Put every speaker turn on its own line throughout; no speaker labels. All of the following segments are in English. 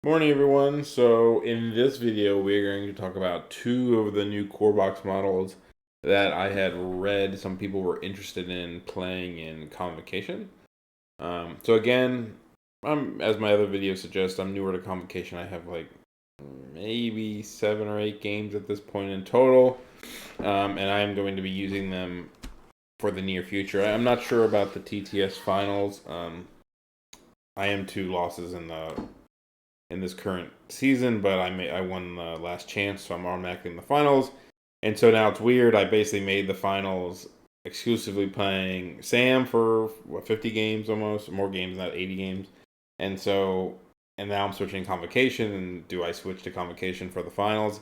Morning everyone. So in this video we're going to talk about two of the new core box models that I had read some people were interested in playing in Convocation. So again, as my other video suggests, I'm newer to Convocation. I have like maybe 7 or 8 games at this point in total, and I am going to be using them for the near future. I'm not sure about the TTS finals. I am 2 losses in this current season, but I won the last chance, so I'm automatically in the finals. And so now it's weird. I basically made the finals exclusively playing Sam for 50 games almost, more games, not 80 games. And now I'm switching Convocation. And do I switch to Convocation for the finals?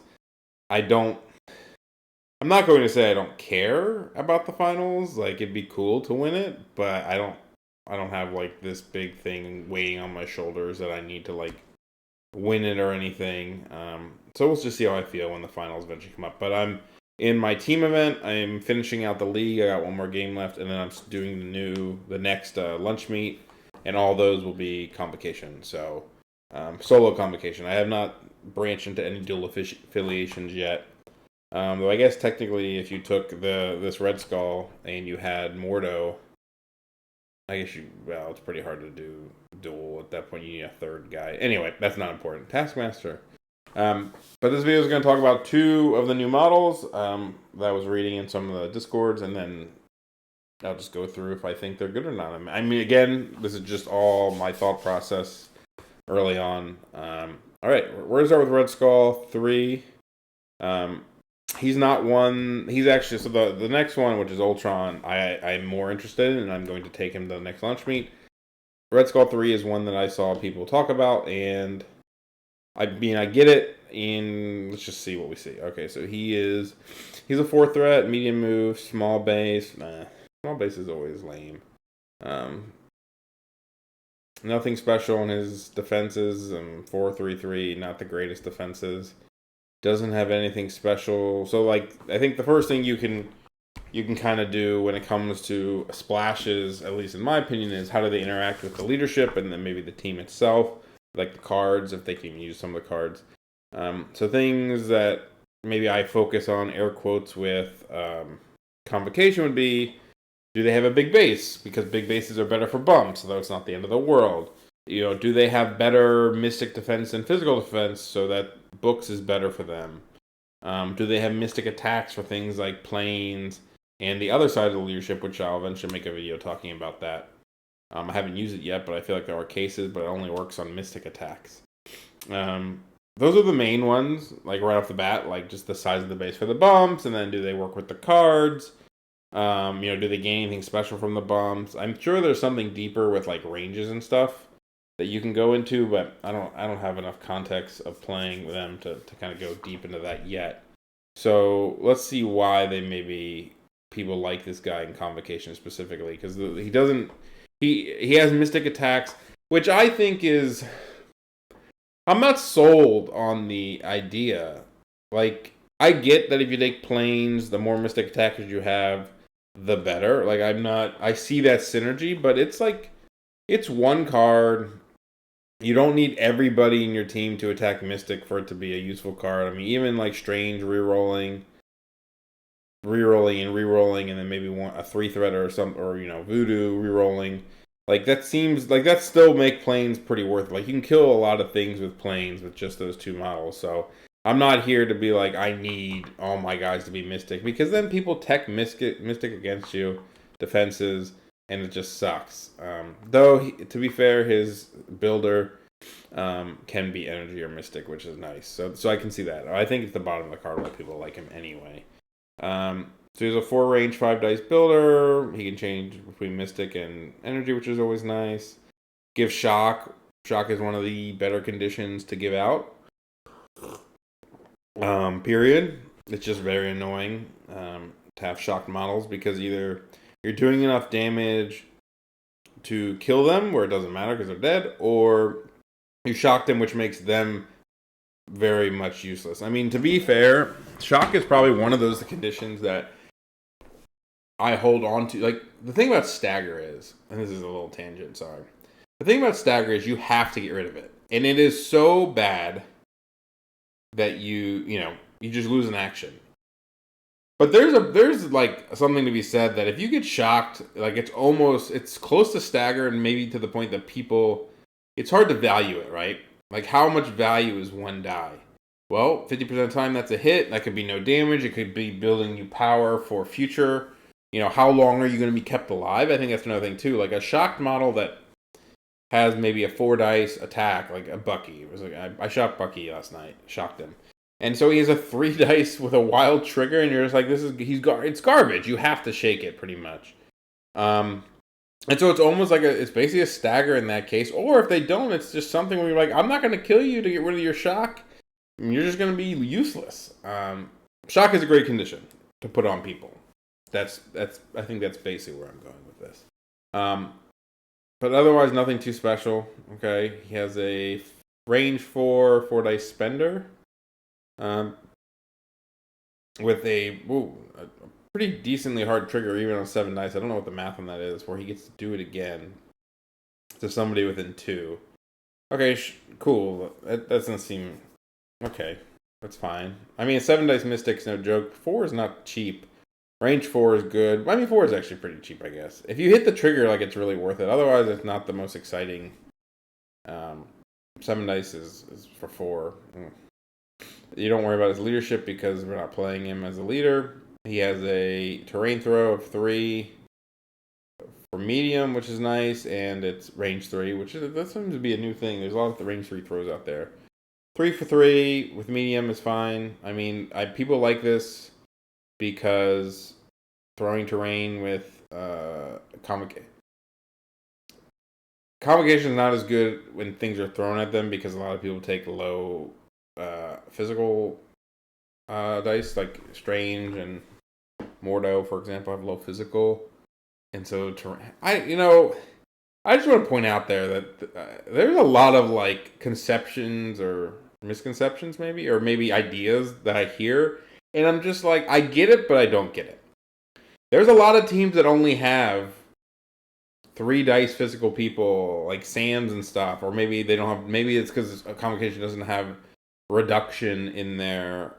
I'm not going to say I don't care about the finals. Like, it'd be cool to win it, but I don't have like this big thing weighing on my shoulders that I need to like win it or anything. So we'll just see how I feel when the finals eventually come up. But I'm in my team event. I'm finishing out the league. I got one more game left, and then I'm doing the next lunch meet, and all those will be Convocation. So solo Convocation. I have not branched into any dual affiliations yet. Though I guess technically, if you took this Red Skull and you had Mordo, I guess it's pretty hard to do duel at that point. You need a third guy. Anyway, that's not important. Taskmaster. But this video is going to talk about 2 of the new models that I was reading in some of the Discords, and then I'll just go through if I think they're good or not. I mean, again, this is just all my thought process early on. All right, we're going to start with Red Skull 3. He's not one. He's actually, so the next one, which is Ultron, I'm more interested in, and I'm going to take him to the next launch meet. Red Skull 3 is one that I saw people talk about, and I mean, I get it. And let's just see what we see. Okay, so he's a 4 threat, medium move, small base. Small base is always lame. Nothing special in his defenses. 4-3-3, not the greatest defenses. Doesn't have anything special. So like, I think the first thing you can kind of do when it comes to splashes, at least in my opinion, is how do they interact with the leadership and then maybe the team itself, like the cards, if they can use some of the cards. So things that maybe I focus on, air quotes, with Convocation would be, do they have a big base? Because big bases are better for bumps, though it's not the end of the world. Do they have better mystic defense and physical defense so that books is better for them? Do they have mystic attacks for things like planes and the other side of the leadership, which I'll eventually make a video talking about that. I haven't used it yet, but I feel like there are cases, but it only works on mystic attacks. Those are the main ones, like right off the bat, like just the size of the base for the bumps, and then do they work with the cards? Do they gain anything special from the bumps? I'm sure there's something deeper with like ranges and stuff that you can go into, but I don't have enough context of playing with them to kind of go deep into that yet. So let's see why maybe people like this guy in Convocation specifically, because he has mystic attacks, which I think is, I'm not sold on the idea. Like, I get that if you take planes, the more mystic attackers you have, the better. Like, I see that synergy, but it's like, it's one card. You don't need everybody in your team to attack Mystic for it to be a useful card. I mean, even like Strange rerolling, and rerolling, and then maybe a 3-threat or something, or Voodoo rerolling. Like, that seems like that still make planes pretty worth it. Like, you can kill a lot of things with planes with just those 2 models. So I'm not here to be like, I need all my guys to be Mystic, because then people tech Mystic against you, defenses, and it just sucks. Though, to be fair, his builder can be energy or mystic, which is nice. So I can see that. I think it's the bottom of the card why people like him anyway. So he's a 4 range, 5 dice builder. He can change between mystic and energy, which is always nice. Give shock. Shock is one of the better conditions to give out. Period. It's just very annoying to have shocked models, because either you're doing enough damage to kill them where it doesn't matter because they're dead, or you shock them, which makes them very much useless. I mean, to be fair, shock is probably one of those conditions that I hold on to. Like, the thing about stagger is, and this is a little tangent, sorry. The thing about stagger is you have to get rid of it. And it is so bad that you just lose an action. But there's like something to be said that if you get shocked, like it's close to stagger and maybe to the point that it's hard to value it, right? Like how much value is one die? Well, 50% of the time that's a hit. That could be no damage. It could be building you power for future. How long are you going to be kept alive? I think that's another thing too. Like a shocked model that has maybe a 4 dice attack, like a Bucky. It was like I shocked Bucky last night, shocked him, and so he has a 3 dice with a wild trigger, and you're just like, it's garbage. You have to shake it pretty much. And so it's almost like it's basically a stagger in that case. Or if they don't, it's just something where you're like, I'm not going to kill you to get rid of your shock. You're just going to be useless. Shock is a great condition to put on people. I think that's basically where I'm going with this. But otherwise, nothing too special. Okay, he has a range 4 dice spender, with a pretty decently hard trigger, even on 7 dice. I don't know what the math on that is, where he gets to do it again to somebody within 2. Okay, cool. That doesn't seem okay. That's fine. I mean, 7 dice Mystic's no joke. 4 is not cheap. Range 4 is good. I mean, 4 is actually pretty cheap, I guess. If you hit the trigger, like, it's really worth it. Otherwise, it's not the most exciting. 7 dice is for 4. You don't worry about his leadership because we're not playing him as a leader. He has a terrain throw of 3 for medium, which is nice, and it's range 3, that seems to be a new thing. There's a lot of the range 3 throws out there. 3 for 3 with medium is fine. I mean, people like this because throwing terrain with convocation is not as good when things are thrown at them because a lot of people take low physical dice, like Strange and Mordo, for example, have low physical, and so I just want to point out there that there's a lot of like conceptions or misconceptions, maybe ideas that I hear. And I'm just like, I get it, but I don't get it. There's a lot of teams that only have 3 dice physical people, like Sam's and stuff. Or maybe they don't have, maybe it's because a convocation doesn't have reduction in their,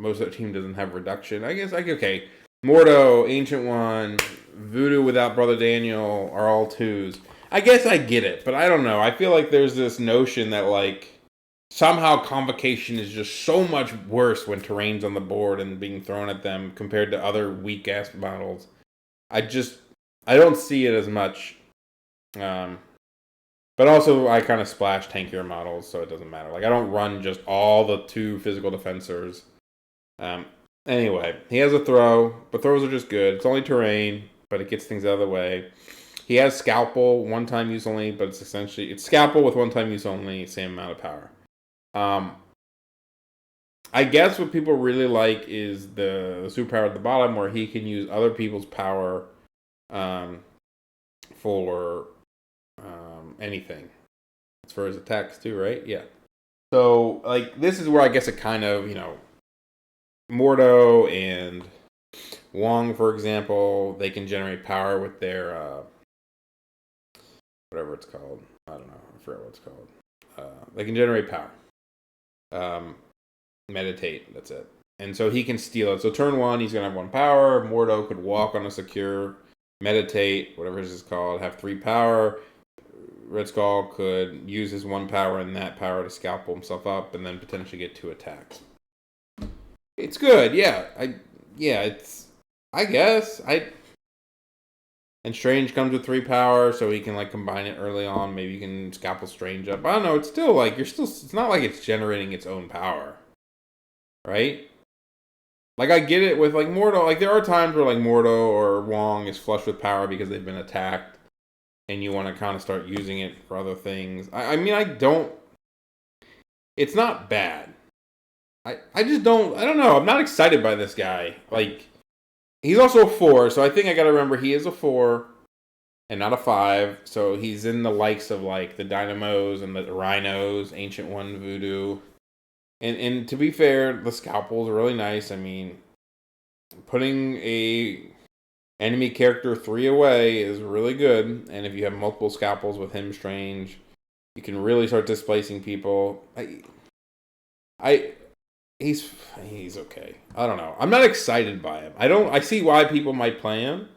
most of the team doesn't have reduction. I guess, okay. Mordo, Ancient One, Voodoo without Brother Daniel are all 2s. I guess I get it, but I don't know. I feel like there's this notion that, like, somehow convocation is just so much worse when terrain's on the board and being thrown at them compared to other weak ass models. I don't see it as much. But also I kind of splash tankier models, so it doesn't matter. Like I don't run just all the 2 physical defensors. Anyway, he has a throw, but throws are just good. It's only terrain, but it gets things out of the way. He has Scalpel, 1-time use only, but it's Scalpel with 1-time use only, same amount of power. I guess what people really like is the superpower at the bottom, where he can use other people's power for anything. It's for his attacks too, right? Yeah. So, like, this is where I guess it kind of, Mordo and Wong, for example, they can generate power with their whatever it's called. I don't know. I forget what it's called. They can generate power. Meditate, that's it. And so he can steal it. So turn 1, he's going to have 1 power. Mordo could walk on a secure, meditate, whatever this is called, have 3 power. Red Skull could use his 1 power and that power to scalpel himself up and then potentially get 2 attacks. It's good, yeah. I guess. And Strange comes with 3 power, so he can like combine it early on. Maybe you can scalpel Strange up. I don't know, it's still like it's not like it's generating its own power. Right? Like I get it with like Mordo, like there are times where like Mordo or Wong is flush with power because they've been attacked and you want to kind of start using it for other things. I mean, it's not bad. I just don't know. I'm not excited by this guy. Like, he's also a 4, so I think I gotta remember he is a 4 and not a 5. So he's in the likes of like the Dynamos and the Rhinos, Ancient One, Voodoo. And to be fair, the Scalpels are really nice. I mean, putting a enemy character 3 away is really good. And if you have multiple Scalpels with him, Strange, You can really start displacing people. He's okay. I don't know. I'm not excited by him. I see why people might play him.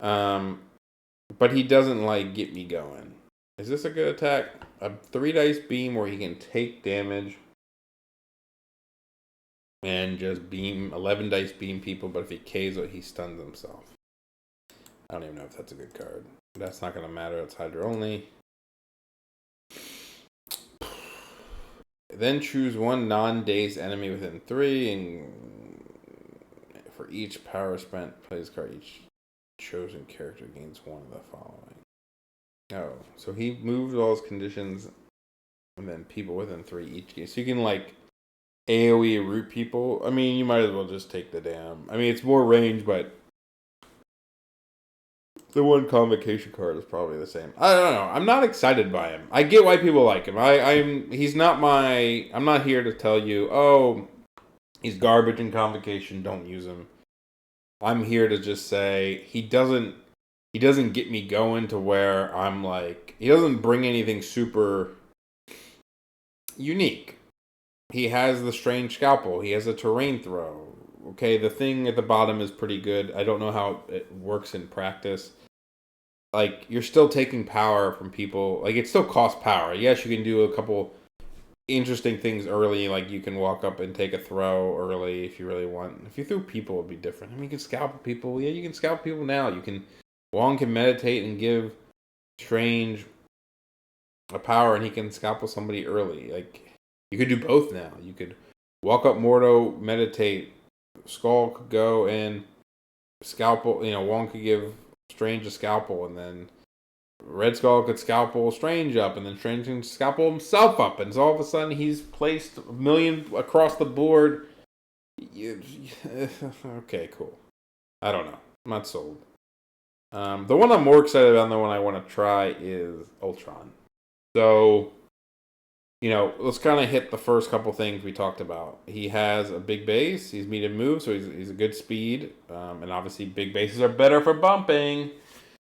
But he doesn't like get me going. Is this a good attack? A 3 dice beam where he can take damage and just beam 11 dice beam people, but if he Ks it, he stuns himself. I don't even know if that's a good card. That's not going to matter. It's Hydra only. Then choose one non-dazed enemy within 3, and for each power spent, play this card. Each chosen character gains one of the following. Oh, so he moved all his conditions, and then people within 3 each game. So you can like AoE root people. I mean, you might as well just take the damn. I mean, it's more range, but the one convocation card is probably the same. I don't know. I'm not excited by him. I get why people like him. He's not my. I'm not here to tell you, oh, he's garbage in convocation. Don't use him. I'm here to just say he doesn't get me going to where I'm like, he doesn't bring anything super unique. He has the strange scalpel. He has a terrain throw. Okay, the thing at the bottom is pretty good. I don't know how it works in practice. Like, you're still taking power from people. Like, it still costs power. Yes, you can do a couple interesting things early. Like, you can walk up and take a throw early if you really want. If you threw people, it would be different. I mean, you can scalp people. Yeah, you can scalp people now. Wong can meditate and give Strange a power, and he can scalpel somebody early. Like, you could do both now. You could walk up Mordo, meditate. Skull could go and scalpel. Wong could give Strange a scalpel, and then Red Skull could scalpel Strange up, and then Strange can scalpel himself up, and so all of a sudden he's placed a million across the board. Okay, cool. I don't know. I'm not sold. The one I'm more excited about and the one I want to try is Ultron. So, let's kind of hit the first couple things we talked about. He has a big base. He's medium move, so he's a good speed. And obviously, big bases are better for bumping.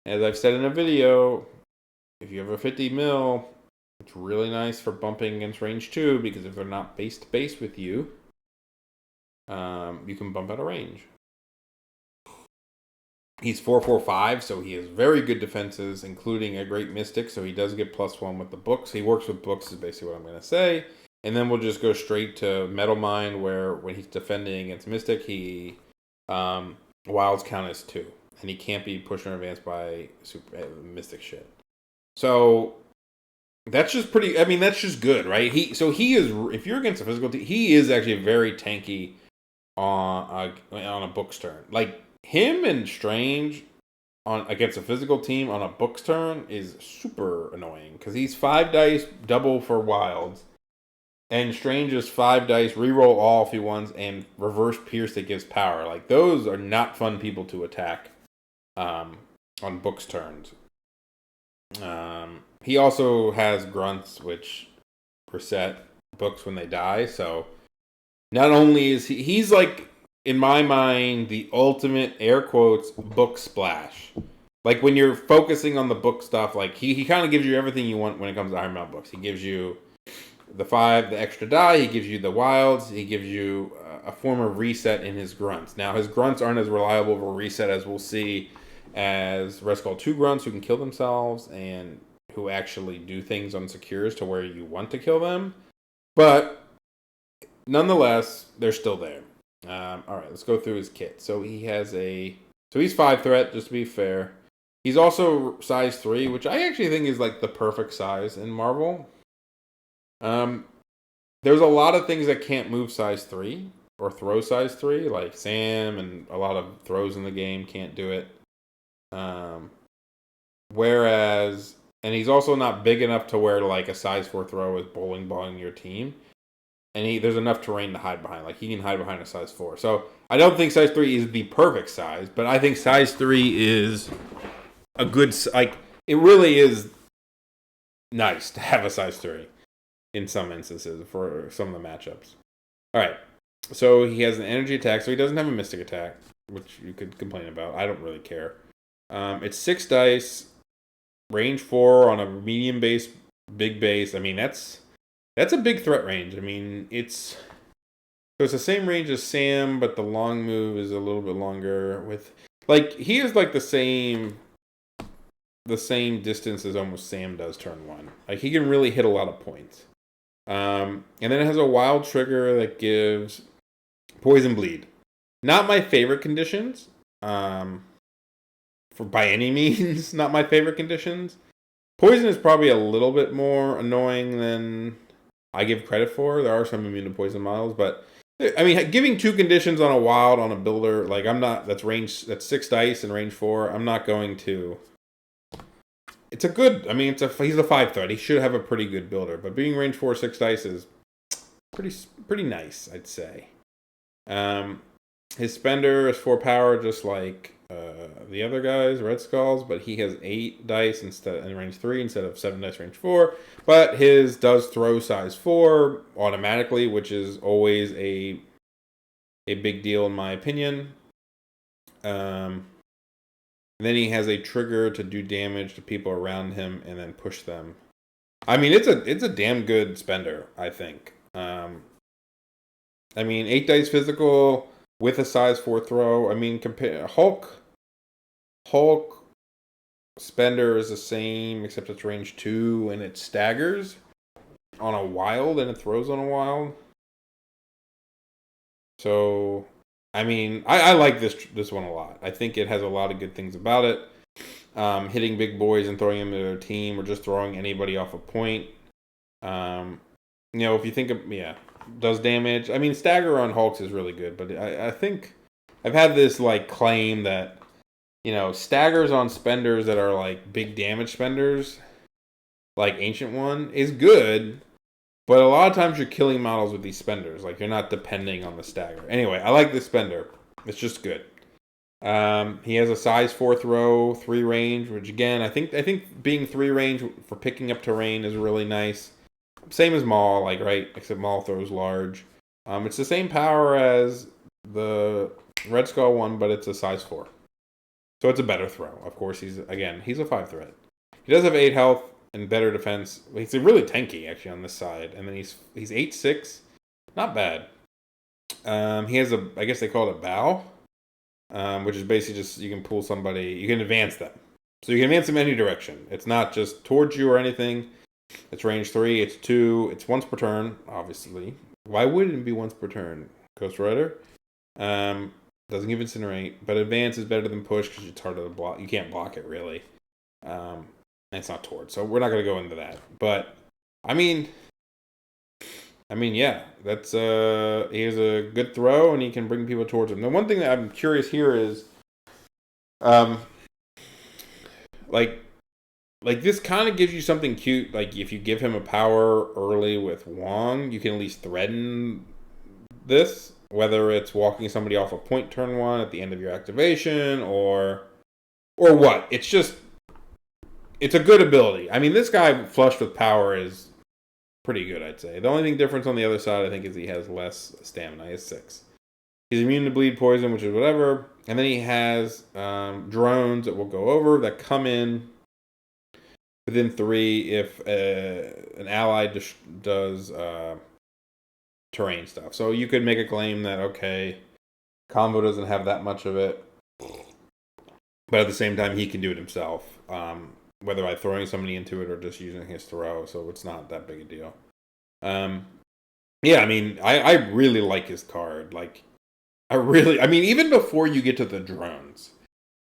As I've said in a video, if you have a 50 mil, it's really nice for bumping against range 2, because if they're not base to base with you, you can bump out of range. He's 4/4/5, so he has very good defenses, including a great Mystic, so he does get +1 with the books. He works with books is basically what I'm going to say. And then we'll just go straight to Metal Mind, where when he's defending against Mystic, he Wilds count as 2. And he can't be pushed or advanced by Mystic shit. So that's just that's just good, right? He is, if you're against a physical team, he is actually very tanky on a book's turn. Like, him and Strange against a physical team on a book's turn is super annoying, because he's 5 dice double for wilds, and Strange is 5 dice reroll all if he wants, and reverse pierce that gives power. Like, those are not fun people to attack on book's turns. He also has grunts, which reset books when they die. So not only is he's like, in my mind, the ultimate, air quotes, book splash. Like, when you're focusing on the book stuff, like, he kind of gives you everything you want when it comes to Iron Mountain books. He gives you the extra die, he gives you the wilds, he gives you a form of reset in his grunts. Now, his grunts aren't as reliable of a reset as we'll see as Red Skull 2 grunts, who can kill themselves and who actually do things on secures to where you want to kill them. But nonetheless, they're still there. Alright, let's go through his kit. So he's 5 threat, just to be fair. He's also size 3, which I actually think is like the perfect size in Marvel. There's a lot of things that can't move size 3 or throw size 3, like Sam and a lot of throws in the game can't do it. Whereas, and he's also not big enough to where like a size 4 throw is bowling balling your team. And there's enough terrain to hide behind. Like, he can hide behind a size 4. So I don't think size 3 is the perfect size, but I think size 3 is a good, like, it really is nice to have a size 3 in some instances for some of the matchups. All right. So he has an energy attack, so he doesn't have a mystic attack, which you could complain about. I don't really care. It's 6 dice, range 4 on a medium base big base. I mean, that's a big threat range. I mean, it's the same range as Sam, but the long move is a little bit longer. With like he is like the same distance as almost Sam does turn one. Like he can really hit a lot of points. And then it has a wild trigger that gives poison bleed. Not my favorite conditions. For by any means, not my favorite conditions. Poison is probably a little bit more annoying than I give credit for. There are some immune to poison models, but I mean, giving 2 conditions on a wild on a builder, like I'm not. That's 6 dice and range 4. I'm not going to. It's a good. I mean, he's a 5 threat. He should have a pretty good builder, but being range 4 6 dice is pretty nice, I'd say. His spender is 4 power, just like the other guys, Red Skulls, but he has 8 dice instead in range 3 instead of 7 dice range 4. But his does throw size 4 automatically, which is always a big deal in my opinion. Then he has a trigger to do damage to people around him and then push them. I mean, it's a damn good spender, I think. I mean, 8 dice physical with a size 4 throw. I mean, compare Hulk spender is the same, except it's range 2 and it staggers on a wild and it throws on a wild. So, I mean, I like this one a lot. I think it has a lot of good things about it. Hitting big boys and throwing them into their team, or just throwing anybody off a point. If you think of does damage. I mean, stagger on Hulks is really good, but I think I've had this like claim that staggers on spenders that are like big damage spenders, like Ancient One, is good, but a lot of times you're killing models with these spenders. Like you're not depending on the stagger. Anyway, I like this spender. It's just good. He has a size 4 throw, 3 range, which again I think being 3 range for picking up terrain is really nice. Same as Maul, right? Except Maul throws large. It's the same power as the Red Skull one, but it's a size 4. So it's a better throw. Of course, he's a 5 threat. He does have 8 health and better defense. He's really tanky, actually, on this side. And then he's 8-6. Not bad. He has I guess they call it a bow, which is basically just you can pull somebody, you can advance them. So you can advance them any direction. It's not just towards you or anything. It's range 3, it's 2, it's once per turn, obviously. Why wouldn't it be once per turn? Ghost Rider. Doesn't give Incinerate, but advance is better than push because it's harder to block. You can't block it, really. And it's not towards, so we're not going to go into that. But, I mean, yeah, that's, he has a good throw, and he can bring people towards him. The one thing that I'm curious here is, like this kind of gives you something cute. Like if you give him a power early with Wong, you can at least threaten this, whether it's walking somebody off a point turn 1 at the end of your activation or what. It's a good ability. I mean, this guy flushed with power is pretty good, I'd say. The only thing difference on the other side, I think, is he has less stamina. He has 6. He's immune to bleed poison, which is whatever. And then he has drones that we'll go over that come in within 3 if an ally does terrain stuff. So you could make a claim that, okay, Convo doesn't have that much of it, but at the same time, he can do it himself, whether by throwing somebody into it or just using his throw, so it's not that big a deal. Yeah, I mean, I really like his card. Like, I mean, even before you get to the drones,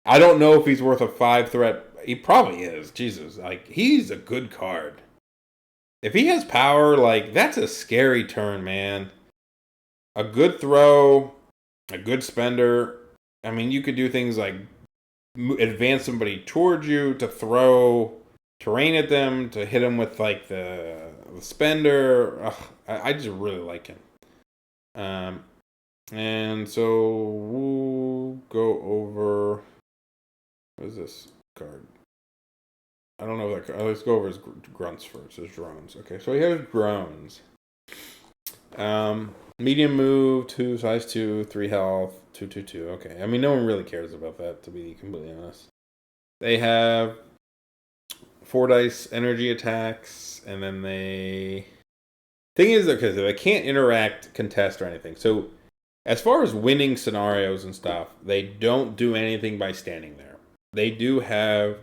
I don't know if he's worth a 5 threat. He probably is. Jesus. Like, he's a good card. If he has power, like, that's a scary turn, man. A good throw, a good spender. I mean, you could do things like advance somebody towards you to throw terrain at them, to hit them with, like, the spender. Ugh, I just really like him. And so we'll go over... What is this card? I don't know if that card... Let's go over his grunts first. His drones. Okay, so he has drones. Medium move, 2, size 2, 3 health, 2/2/2. Okay, I mean, no one really cares about that, to be completely honest. They have 4 dice energy attacks, and then they... Thing is, because they can't interact, contest, or anything. So, as far as winning scenarios and stuff, they don't do anything by standing there. They do have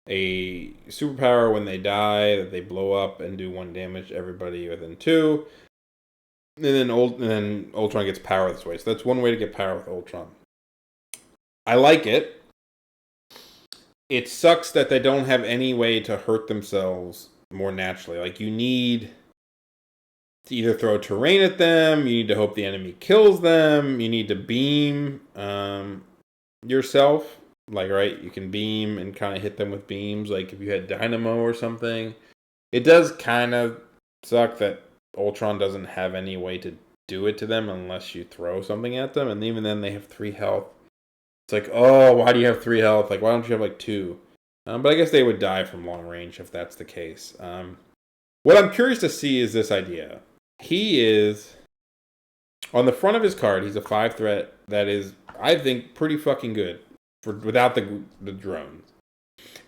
a superpower when they die that they blow up and do 1 damage to everybody within 2. And then Ultron gets power this way. So that's one way to get power with Ultron. I like it. It sucks that they don't have any way to hurt themselves more naturally. Like, you need to either throw terrain at them, you need to hope the enemy kills them, you need to beam yourself. Like, right, you can beam and kind of hit them with beams, like if you had Dynamo or something. It does kind of suck that Ultron doesn't have any way to do it to them unless you throw something at them, and even then they have 3 health. It's like, oh, why do you have 3 health? Like, why don't you have, like, 2? But I guess they would die from long range if that's the case. What I'm curious to see is this idea. He is, on the front of his card, he's a 5 threat that is, I think, pretty fucking good without the drones.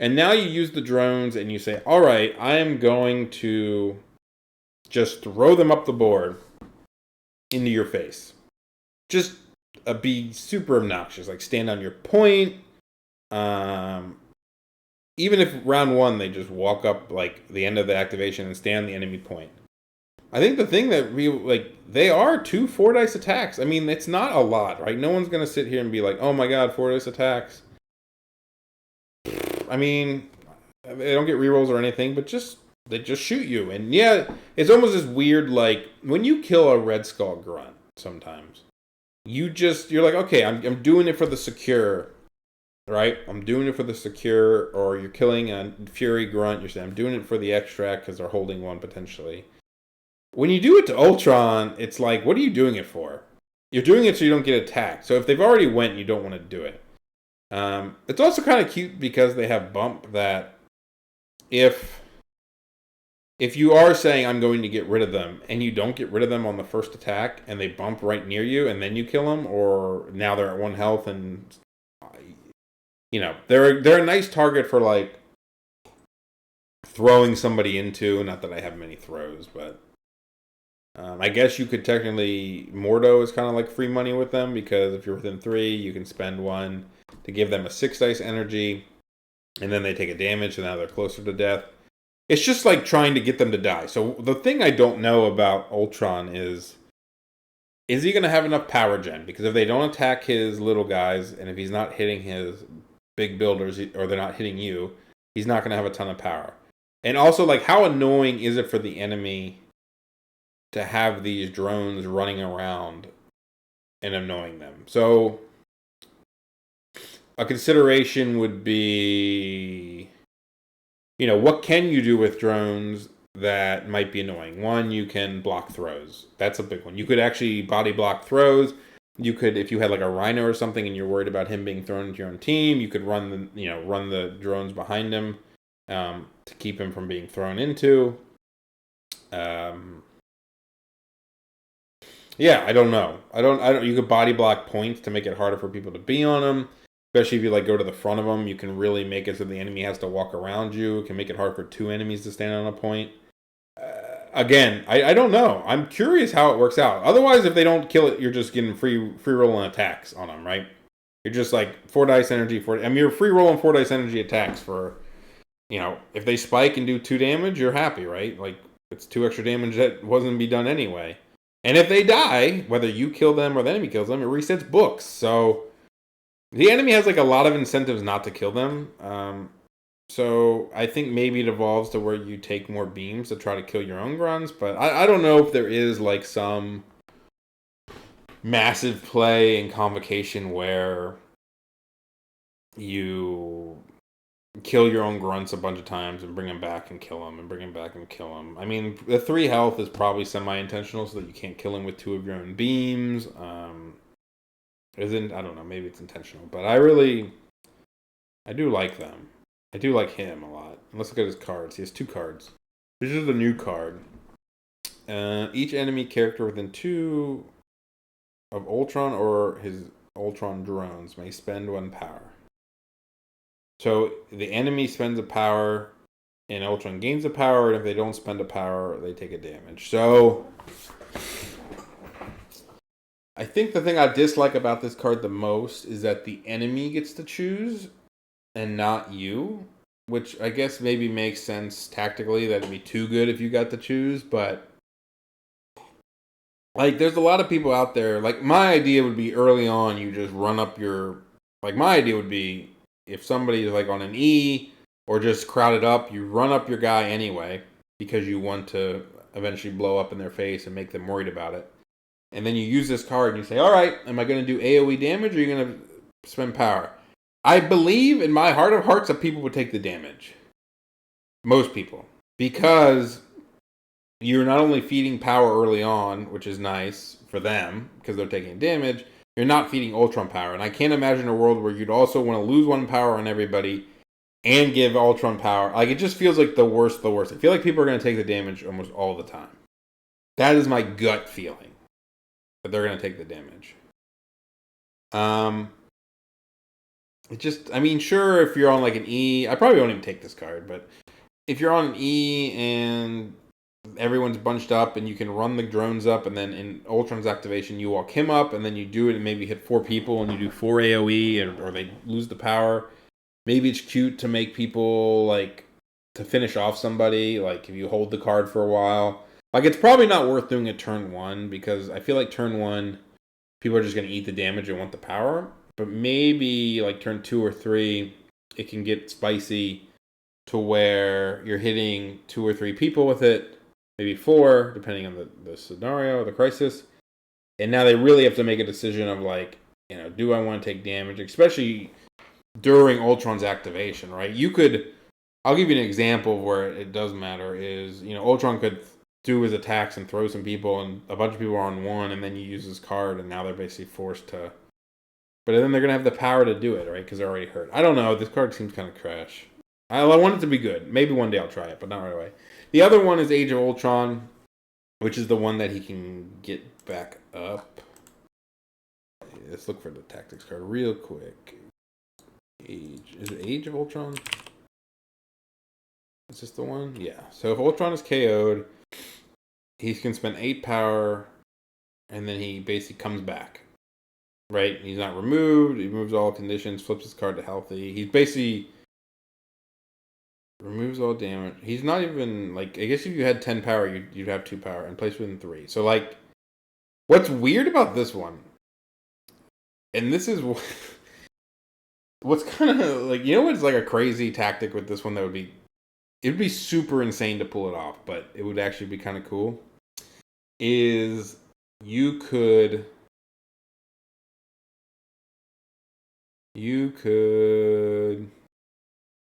And now you use the drones and you say, all right, I am going to just throw them up the board into your face. Just be super obnoxious, like stand on your point. Even if round 1 they just walk up like the end of the activation and stand on the enemy point. I think the thing that they are 2 4 dice attacks. I mean, it's not a lot, right? No one's gonna sit here and be like, oh my god, 4 dice attacks. I mean, they don't get rerolls or anything, but they just shoot you. And yeah, it's almost this weird, like, when you kill a Red Skull grunt sometimes, you're like, okay, I'm doing it for the secure, right? I'm doing it for the secure, or you're killing a Fury grunt, you're saying, I'm doing it for the extract because they're holding 1 potentially. When you do it to Ultron, it's like, what are you doing it for? You're doing it so you don't get attacked. So if they've already went, you don't want to do it. It's also kind of cute because they have bump that if you are saying I'm going to get rid of them and you don't get rid of them on the first attack and they bump right near you and then you kill them, or now they're at 1 health and they're a nice target for like throwing somebody into. Not that I have many throws, but I guess you could technically, Mordo is kind of like free money with them, because if you're within 3, you can spend 1 to give them a 6 dice energy, and then they take a damage, and now they're closer to death. It's just like trying to get them to die. So the thing I don't know about Ultron is he going to have enough power gen? Because if they don't attack his little guys, and if he's not hitting his big builders, or they're not hitting you, he's not going to have a ton of power. And also, like, how annoying is it for the enemy to have these drones running around and annoying them? So a consideration would be, what can you do with drones that might be annoying? 1, you can block throws. That's a big one. You could actually body block throws. You could, if you had like a Rhino or something and you're worried about him being thrown into your own team, you could run the drones behind him to keep him from being thrown into. Yeah, I don't know. I don't. You could body block points to make it harder for people to be on them. Especially if you go to the front of them, you can really make it so the enemy has to walk around you. It can make it hard for 2 enemies to stand on a point. Again, I don't know. I'm curious how it works out. Otherwise, if they don't kill it, you're just getting free rolling attacks on them, right? You're just like 4 dice energy. You're free rolling 4 dice energy attacks for, if they spike and do 2 damage, you're happy, right? Like, it's 2 extra damage that wasn't be done anyway. And if they die, whether you kill them or the enemy kills them, it resets books. So the enemy has like a lot of incentives not to kill them. So I think maybe it evolves to where you take more beams to try to kill your own grunts. But I don't know if there is like some massive play in Convocation where you kill your own grunts a bunch of times and bring them back and kill them and bring them back and kill them. I mean, the 3 health is probably semi-intentional so that you can't kill them with 2 of your own beams. I don't know, maybe it's intentional, but I do like them. I do like him a lot. Let's look at his cards. He has 2 cards. This is the new card. Each enemy character within 2 of Ultron or his Ultron drones may spend 1 power. So the enemy spends a power and Ultron gains a power, and if they don't spend a power, they take a damage. So I think the thing I dislike about this card the most is that the enemy gets to choose and not you, which I guess maybe makes sense tactically. That'd be too good if you got to choose, but like there's a lot of people out there. Like my idea would be early on, you just run up your. Like my idea would be if somebody is like on an E or just crowded up, you run up your guy anyway because you want to eventually blow up in their face and make them worried about it. And then you use this card and you say, all right, am I going to do AoE damage or are you going to spend power? I believe in my heart of hearts that people would take the damage. Most people. Because you're not only feeding power early on, which is nice for them because they're taking damage, you're not feeding Ultron power. And I can't imagine a world where you'd also want to lose one power on everybody and give Ultron power. Like, it just feels like the worst. I feel like people are going to take the damage almost all the time. That is my gut feeling. That they're going to take the damage. It just, I mean, sure, if you're on like an E, I probably won't even take this card, but if you're on an E and everyone's bunched up and you can run the drones up and then in Ultron's activation you walk him up and then you do it and maybe hit 4 people and you do 4 AoE or they lose the power. Maybe it's cute to make people like to finish off somebody, like if you hold the card for a while. Like it's probably not worth doing it turn 1 because I feel like turn 1 people are just going to eat the damage and want the power. But maybe like turn 2 or 3 it can get spicy to where you're hitting 2 or 3 people with it. Maybe 4, depending on the scenario, the crisis. And now they really have to make a decision of like, you know, do I want to take damage? Especially during Ultron's activation, right? I'll give you an example of where it does matter is, you know, Ultron could do his attacks and throw some people and a bunch of people are on one and then you use his card and now they're basically forced to. But then they're going to have the power to do it, right? Because they're already hurt. I don't know. This card seems kind of trash. I want it to be good. Maybe one day I'll try it, but not right away. The other one is Age of Ultron, which is the one that he can get back up. Let's look for the tactics card real quick. Is it Age of Ultron? Is this the one? Yeah. So if Ultron is KO'd, he can spend 8 power, and then he basically comes back. Right? He's not removed. He removes all conditions, flips his card to healthy. He's basically removes all damage. He's not even, like, I guess if you had 10 power, you'd have 2 power and place within 3. So, like, what's weird about this one, and this is what's kind of, like, you know what's, like, a crazy tactic with this one that it would be super insane to pull it off, but it would actually be kind of cool, is you could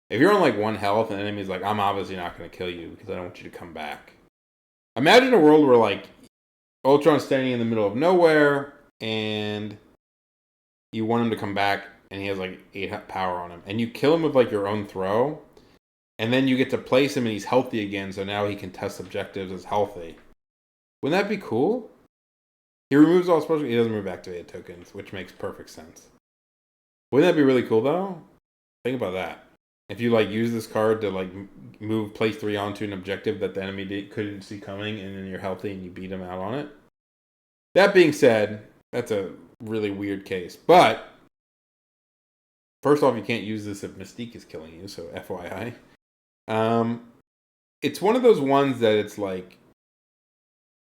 if you're on like 1 health and the enemy's like, I'm obviously not going to kill you because I don't want you to come back. Imagine a world where like Ultron's standing in the middle of nowhere and you want him to come back and he has like 8 power on him. And you kill him with like your own throw. And then you get to place him and he's healthy again. So now he can test objectives as healthy. Wouldn't that be cool? He removes all special. He doesn't remove activated tokens, which makes perfect sense. Wouldn't that be really cool though? Think about that. If you like use this card to like move place 3 onto an objective that the enemy couldn't see coming, and then you're healthy and you beat them out on it. That being said, that's a really weird case. But first off, you can't use this if Mystique is killing you, so FYI. It's one of those ones that it's like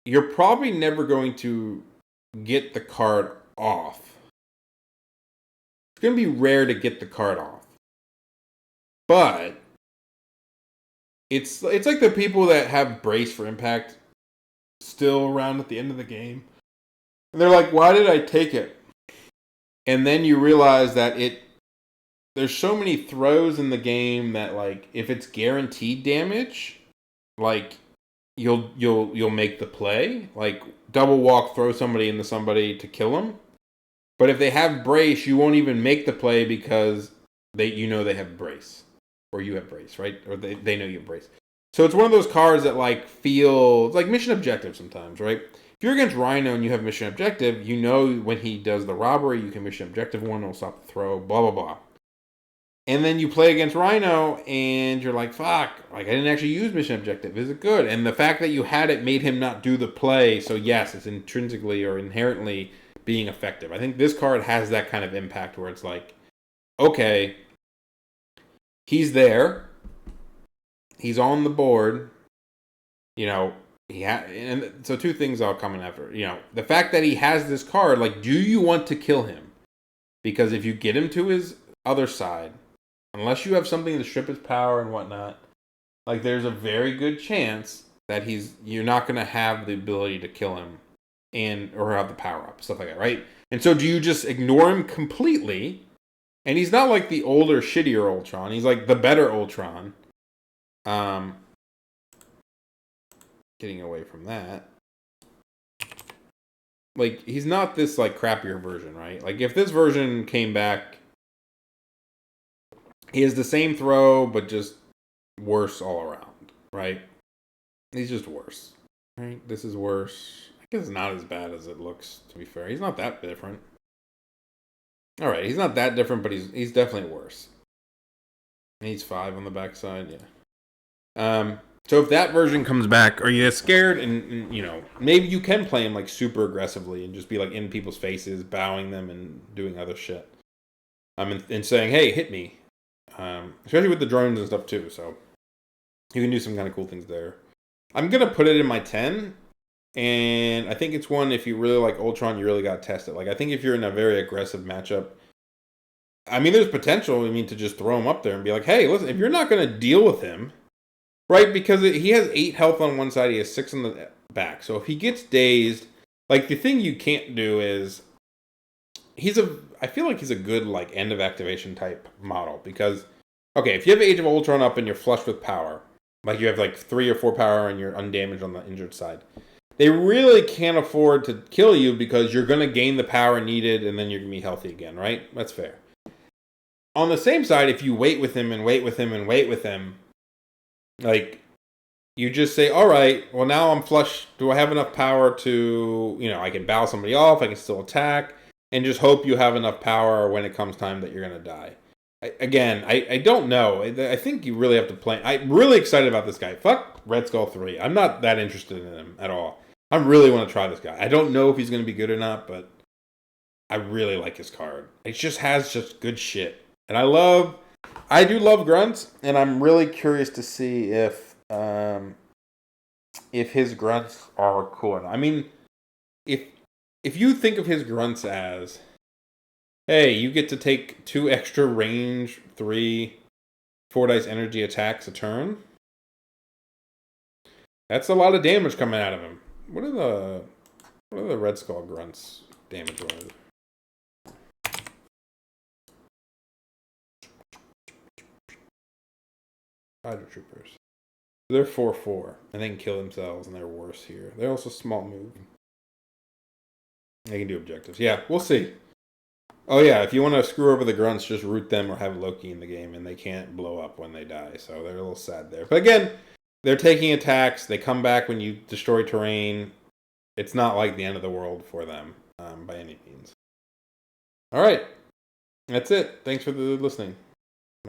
you're probably never going to get the card off. It's going to be rare to get the card off. But it's like the people that have Brace for Impact still around at the end of the game. And they're like, why did I take it? And then you realize that there's so many throws in the game that like if it's guaranteed damage, like you'll make the play. Like double walk, throw somebody into somebody to kill them. But if they have Brace, you won't even make the play because they have Brace. Or you have Brace, right? Or they know you have Brace. So it's one of those cards that like feel, it's like mission objective sometimes, right? If you're against Rhino and you have mission objective, you know when he does the robbery, you can mission objective 1, it'll stop the throw, blah, blah, blah. And then you play against Rhino, and you're like, fuck, like I didn't actually use mission objective. Is it good? And the fact that you had it made him not do the play. So yes, it's intrinsically or inherently being effective. I think this card has that kind of impact where it's like, okay, he's there, he's on the board, and so two things I'll come in after. The fact that he has this card, like, do you want to kill him? Because if you get him to his other side, unless you have something to strip his power and whatnot, like there's a very good chance that you're not going to have the ability to kill him or have the power up, stuff like that, right? And so do you just ignore him completely? And he's not like the older, shittier Ultron. He's like the better Ultron. Getting away from that. Like, he's not this, like, crappier version, right? Like, if this version came back, he has the same throw, but just worse all around, right? He's just worse, right? This is worse. I guess it's not as bad as it looks, to be fair. He's not that different. All right, he's not that different, but he's definitely worse. And he's 5 on the backside, yeah. So if that version comes back, are you scared? And maybe you can play him like super aggressively and just be like in people's faces, bowing them and doing other shit. And saying, hey, hit me. Especially with the drones and stuff too. So you can do some kind of cool things there. I'm going to put it in my 10. And I think it's one, if you really like Ultron, you really got to test it. Like, I think if you're in a very aggressive matchup, I mean, there's potential, to just throw him up there and be like, hey, listen, if you're not going to deal with him, right, because he has 8 health on one side, he has 6 on the back. So if he gets dazed, like, the thing you can't do is, I feel like he's a good, like, end of activation type model. Because, okay, if you have Age of Ultron up and you're flush with power, like you have, like, 3 or 4 power and you're undamaged on the injured side, they really can't afford to kill you because you're going to gain the power needed and then you're going to be healthy again, right? That's fair. On the same side, if you wait with him and wait with him and wait with him, like, you just say, all right, well, now I'm flush. Do I have enough power to, I can bow somebody off, I can still attack, and just hope you have enough power when it comes time that you're going to die. I don't know. I think you really have to play. I'm really excited about this guy. Fuck Red Skull 3. I'm not that interested in him at all. I really want to try this guy. I don't know if he's going to be good or not, but I really like his card. It just has just good shit. And I do love grunts, and I'm really curious to see if his grunts are cool. I mean, if you think of his grunts as, hey, you get to take 2 extra range, 3 4-dice energy attacks a turn, that's a lot of damage coming out of him. What are the Red Skull grunts damage wise? Hydra Troopers. They're 4/4, and they can kill themselves, and they're worse here. They're also small move. They can do objectives. Yeah, we'll see. Oh yeah, if you want to screw over the grunts, just root them or have Loki in the game, and they can't blow up when they die, so they're a little sad there. But again, they're taking attacks. They come back when you destroy terrain. It's not like the end of the world for them, by any means. All right. That's it. Thanks for listening.